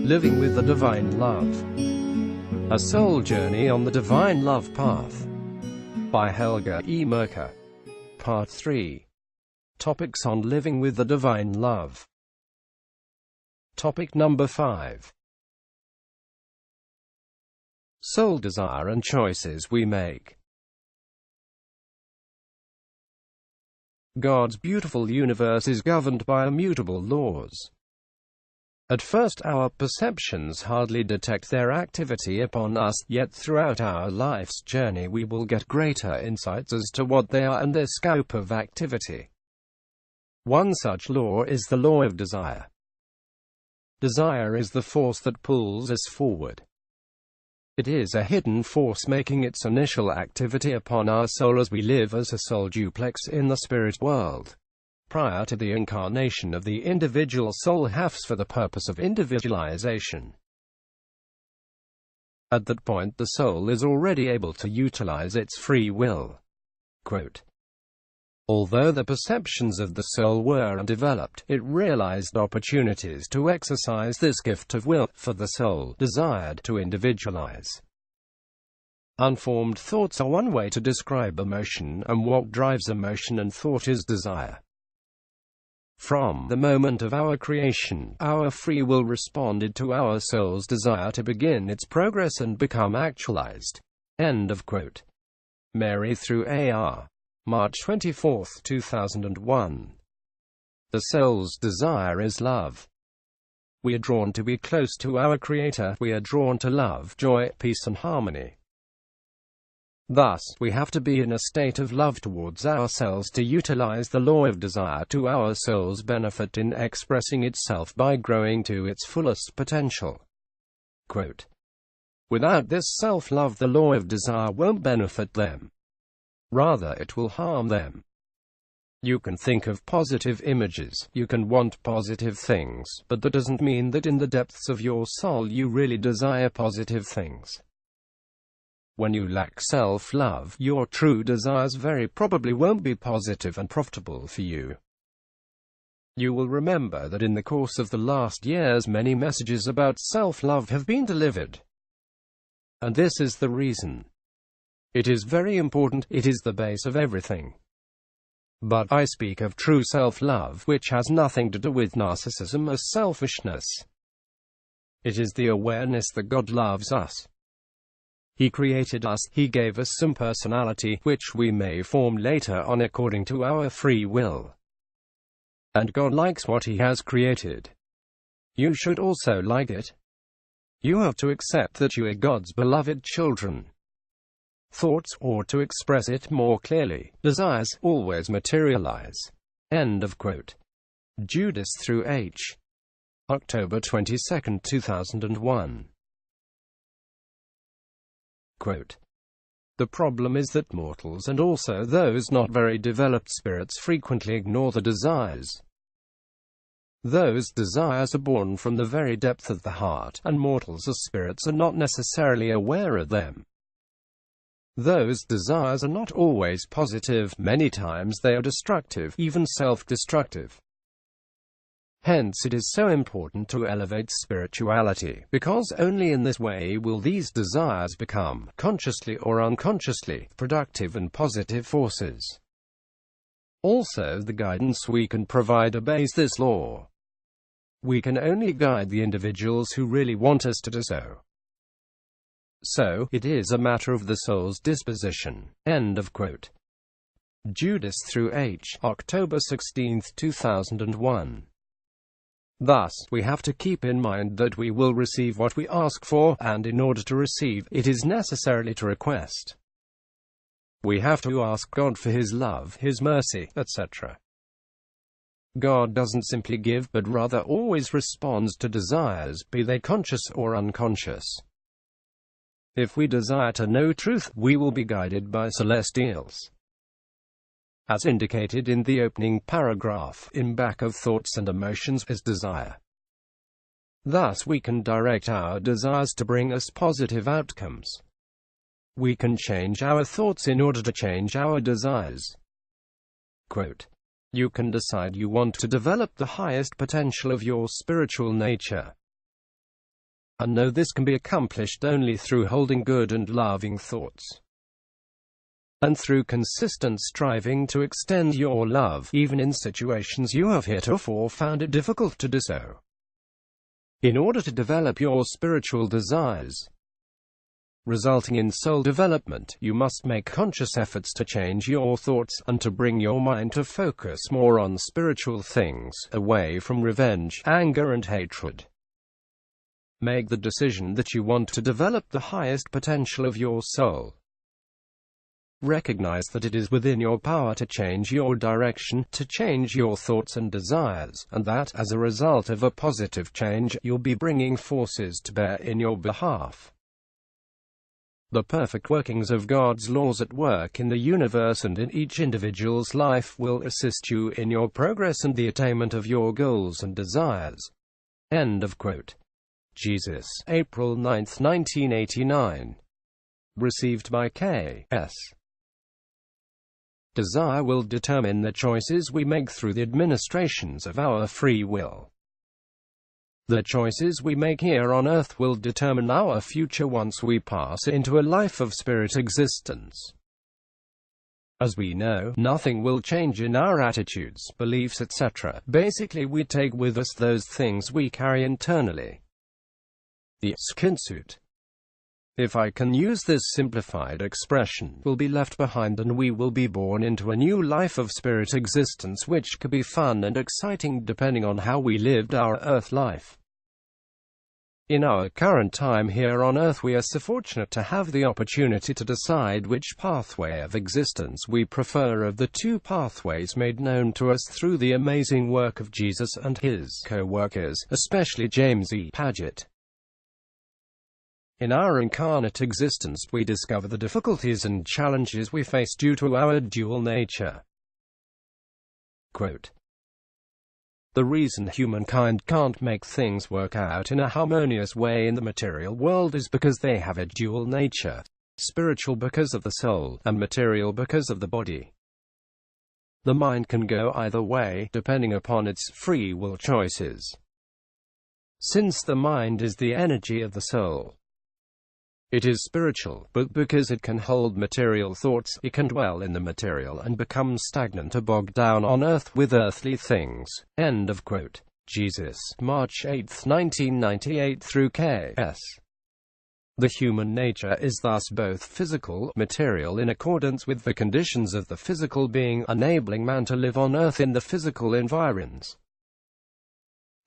Living with the Divine Love. A Soul Journey on the Divine Love Path. By Helga E. Merker. Part 3. Topics on Living with the Divine Love. Topic number 5. Soul desire and choices we make. God's beautiful universe is governed by immutable laws. At first our perceptions hardly detect their activity upon us, yet throughout our life's journey we will get greater insights as to what they are and their scope of activity. One such law is the law of desire. Desire is the force that pulls us forward. It is a hidden force making its initial activity upon our soul as we live as a soul duplex in the spirit world. Prior to the incarnation of the individual soul halves for the purpose of individualization. At that point the soul is already able to utilize its free will. Quote, although the perceptions of the soul were undeveloped, it realized opportunities to exercise this gift of will, for the soul desired to individualize. Unformed thoughts are one way to describe emotion, and what drives emotion and thought is desire. From the moment of our creation, our free will responded to our soul's desire to begin its progress and become actualized. End of quote. Mary through A.R. March 24, 2001. The soul's desire is love. We are drawn to be close to our Creator. We are drawn to love, joy, peace and harmony. Thus, we have to be in a state of love towards ourselves to utilize the law of desire to our soul's benefit in expressing itself by growing to its fullest potential. Quote, without this self-love, the law of desire won't benefit them. Rather, it will harm them. You can think of positive images, you can want positive things, but that doesn't mean that in the depths of your soul you really desire positive things. When you lack self-love, your true desires very probably won't be positive and profitable for you. You will remember that in the course of the last years many messages about self-love have been delivered. And this is the reason. It is very important, it is the base of everything. But I speak of true self-love, which has nothing to do with narcissism or selfishness. It is the awareness that God loves us. He created us, He gave us some personality, which we may form later on according to our free will. And God likes what He has created. You should also like it. You have to accept that you are God's beloved children. Thoughts, or to express it more clearly, desires, always materialize. End of quote. Judas through H. October 22, 2001. Quote, the problem is that mortals and also those not very developed spirits frequently ignore the desires. Those desires are born from the very depth of the heart, and mortals as spirits are not necessarily aware of them. Those desires are not always positive, many times they are destructive, even self-destructive. Hence it is so important to elevate spirituality, because only in this way will these desires become, consciously or unconsciously, productive and positive forces. Also, the guidance we can provide obeys this law. We can only guide the individuals who really want us to do so. So, it is a matter of the soul's disposition. End of quote. Judas through H. October 16, 2001. Thus, we have to keep in mind that we will receive what we ask for, and in order to receive, it is necessarily to request. We have to ask God for His love, His mercy, etc. God doesn't simply give, but rather always responds to desires, be they conscious or unconscious. If we desire to know truth, we will be guided by celestials. As indicated in the opening paragraph, in back of thoughts and emotions is desire. Thus we can direct our desires to bring us positive outcomes. We can change our thoughts in order to change our desires. Quote, you can decide you want to develop the highest potential of your spiritual nature. and know this can be accomplished only through holding good and loving thoughts, and through consistent striving to extend your love, even in situations you have heretofore found it difficult to do so. In order to develop your spiritual desires, resulting in soul development, you must make conscious efforts to change your thoughts, and to bring your mind to focus more on spiritual things, away from revenge, anger and hatred. Make the decision that you want to develop the highest potential of your soul. Recognize that it is within your power to change your direction, to change your thoughts and desires, and that, as a result of a positive change, you'll be bringing forces to bear in your behalf. The perfect workings of God's laws at work in the universe and in each individual's life will assist you in your progress and the attainment of your goals and desires. End of quote. Jesus, April 9, 1989. Received by K.S. Desire will determine the choices we make through the administrations of our free will. The choices we make here on earth will determine our future once we pass into a life of spirit existence. As we know, nothing will change in our attitudes, beliefs, etc. Basically, we take with us those things we carry internally. The skinsuit, if I can use this simplified expression, will be left behind, and we will be born into a new life of spirit existence, which could be fun and exciting depending on how we lived our earth life. In our current time here on earth, we are so fortunate to have the opportunity to decide which pathway of existence we prefer of the two pathways made known to us through the amazing work of Jesus and his co-workers, especially James E. Paget. In our incarnate existence, we discover the difficulties and challenges we face due to our dual nature. Quote, the reason humankind can't make things work out in a harmonious way in the material world is because they have a dual nature, spiritual because of the soul, and material because of the body. The mind can go either way, depending upon its free will choices. Since the mind is the energy of the soul, it is spiritual, but because it can hold material thoughts, it can dwell in the material and become stagnant or bogged down on earth with earthly things. End of quote. Jesus, March 8, 1998 through K.S. The human nature is thus both physical, material in accordance with the conditions of the physical being, enabling man to live on earth in the physical environs.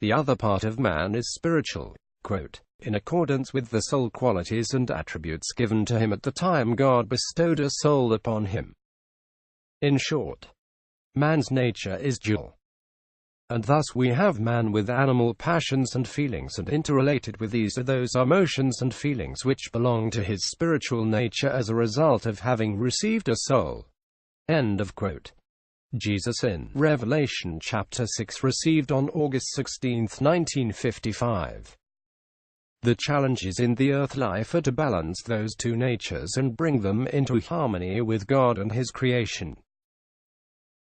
The other part of man is spiritual, quote, in accordance with the soul qualities and attributes given to him at the time God bestowed a soul upon him. In short, man's nature is dual. And thus we have man with animal passions and feelings, and interrelated with these are those emotions and feelings which belong to his spiritual nature as a result of having received a soul. End of quote. Jesus in Revelation chapter 6, received on August 16, 1955. The challenges in the earth life are to balance those two natures and bring them into harmony with God and His creation.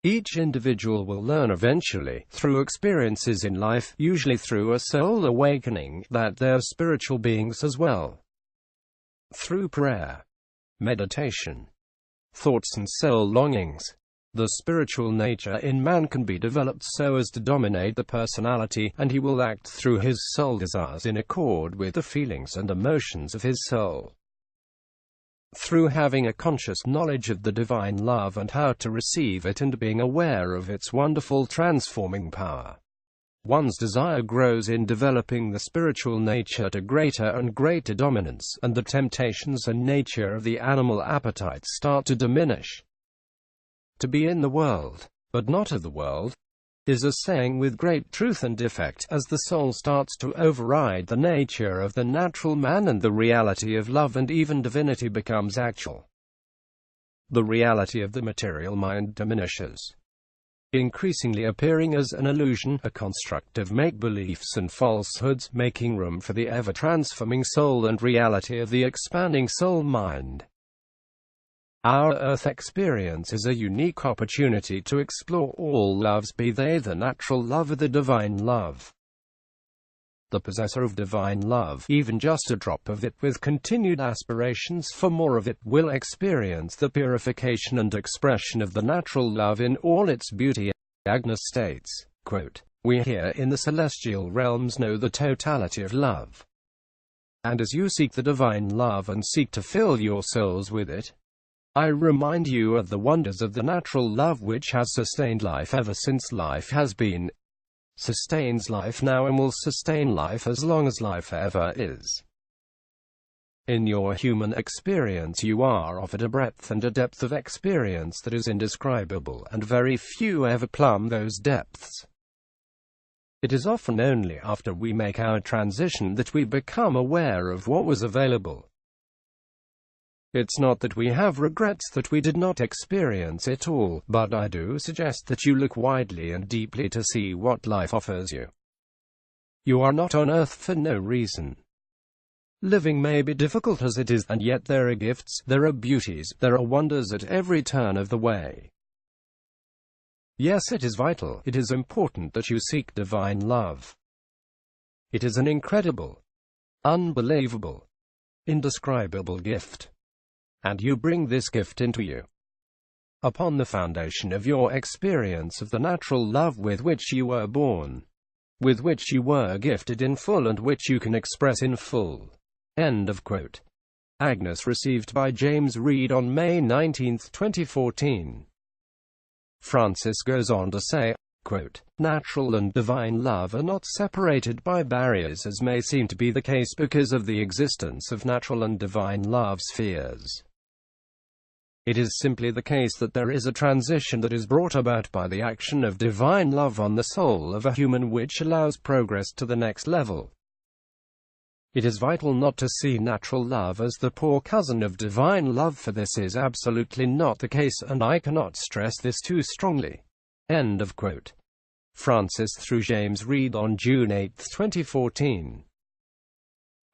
Each individual will learn eventually, through experiences in life, usually through a soul awakening, that they're spiritual beings as well. Through prayer, meditation, thoughts and soul longings, the spiritual nature in man can be developed so as to dominate the personality, and he will act through his soul desires in accord with the feelings and emotions of his soul. Through having a conscious knowledge of the divine love and how to receive it, and being aware of its wonderful transforming power, one's desire grows in developing the spiritual nature to greater and greater dominance, and the temptations and nature of the animal appetite start to diminish. To be in the world, but not of the world, is a saying with great truth and effect, as the soul starts to override the nature of the natural man and the reality of love and even divinity becomes actual. The reality of the material mind diminishes, increasingly appearing as an illusion, a construct of make-beliefs and falsehoods, making room for the ever-transforming soul and reality of the expanding soul mind. Our earth experience is a unique opportunity to explore all loves, be they the natural love or the divine love. the possessor of divine love, even just a drop of it with continued aspirations for more of it, will experience the purification and expression of the natural love in all its beauty. Agnes states, quote, "We here in the celestial realms know the totality of love. And as you seek the divine love and seek to fill your souls with it, I remind you of the wonders of the natural love which has sustained life ever since life has been, sustains life now, and will sustain life as long as life ever is. In your human experience you are offered a breadth and a depth of experience that is indescribable, and very few ever plumb those depths. It is often only after we make our transition that we become aware of what was available. It's not that we have regrets that we did not experience it all, but I do suggest that you look widely and deeply to see what life offers you. You are not on earth for no reason. Living may be difficult as it is, and yet there are gifts, there are beauties, there are wonders at every turn of the way. Yes, it is vital, it is important that you seek divine love. It is an incredible, unbelievable, indescribable gift. And you bring this gift into you upon the foundation of your experience of the natural love with which you were born, with which you were gifted in full, and which you can express in full." End of quote. Agnes received by James Reed on May 19, 2014. Francis goes on to say, quote, "Natural and divine love are not separated by barriers as may seem to be the case because of the existence of natural and divine love spheres. It is simply the case that there is a transition that is brought about by the action of divine love on the soul of a human which allows progress to the next level. It is vital not to see natural love as the poor cousin of divine love, for this is absolutely not the case, and I cannot stress this too strongly." End of quote. Francis through James Reed on June 8, 2014.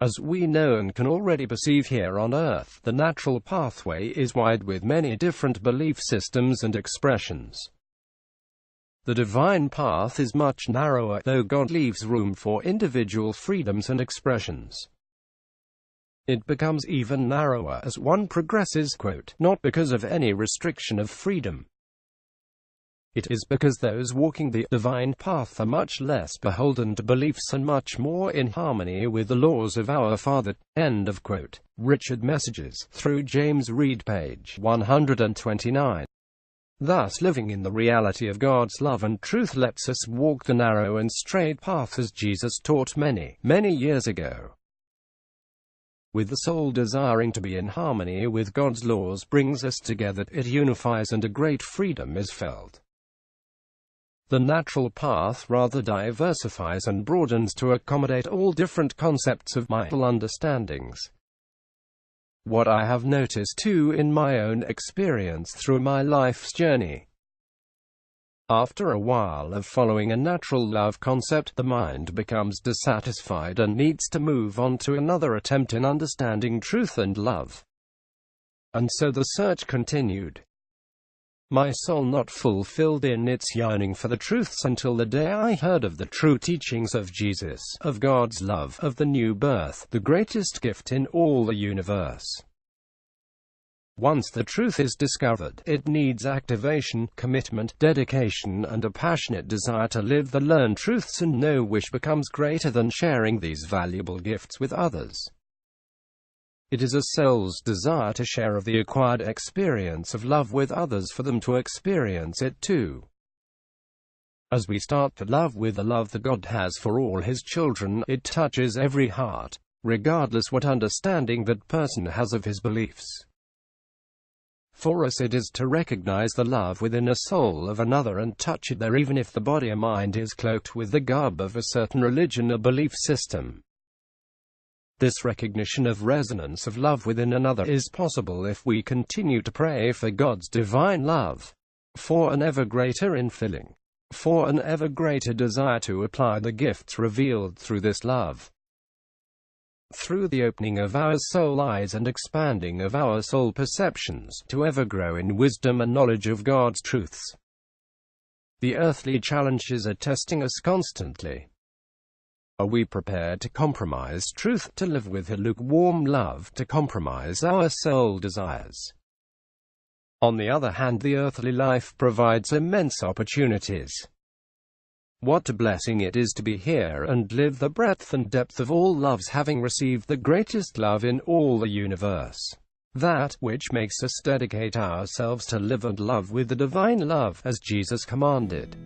As we know and can already perceive here on earth, the natural pathway is wide with many different belief systems and expressions. The divine path is much narrower, though God leaves room for individual freedoms and expressions. It becomes even narrower as one progresses, quote, "not because of any restriction of freedom. It is because those walking the divine path are much less beholden to beliefs and much more in harmony with the laws of our Father." End of quote. Richard Messages through James Reed, page 129. Thus, living in the reality of God's love and truth lets us walk the narrow and straight path as Jesus taught many, many years ago. With the soul desiring to be in harmony with God's laws brings us together, it unifies, and a great freedom is felt. The natural path rather diversifies and broadens to accommodate all different concepts of mental understandings. What I have noticed too in my own experience through my life's journey. After a while of following a natural love concept, the mind becomes dissatisfied and needs to move on to another attempt in understanding truth and love. And so the search continued. My soul not fulfilled in its yearning for the truths until the day I heard of the true teachings of Jesus, of God's love, of the new birth, the greatest gift in all the universe. Once the truth is discovered, it needs activation, commitment, dedication, and a passionate desire to live the learned truths and know, which becomes greater than sharing these valuable gifts with others. It is a soul's desire to share of the acquired experience of love with others for them to experience it too. As we start to love with the love that God has for all His children, it touches every heart, regardless what understanding that person has of his beliefs. For us it is to recognize the love within a soul of another and touch it there, even if the body or mind is cloaked with the garb of a certain religion or belief system. This recognition of resonance of love within another is possible if we continue to pray for God's divine love, for an ever greater infilling, for an ever greater desire to apply the gifts revealed through this love. Through the opening of our soul eyes and expanding of our soul perceptions, to ever grow in wisdom and knowledge of God's truths. The earthly challenges are testing us constantly. Are we prepared to compromise truth, to live with a lukewarm love, to compromise our soul desires? On the other hand, the earthly life provides immense opportunities. What a blessing it is to be here and live the breadth and depth of all loves, having received the greatest love in all the universe. That which makes us dedicate ourselves to live and love with the divine love, as Jesus commanded.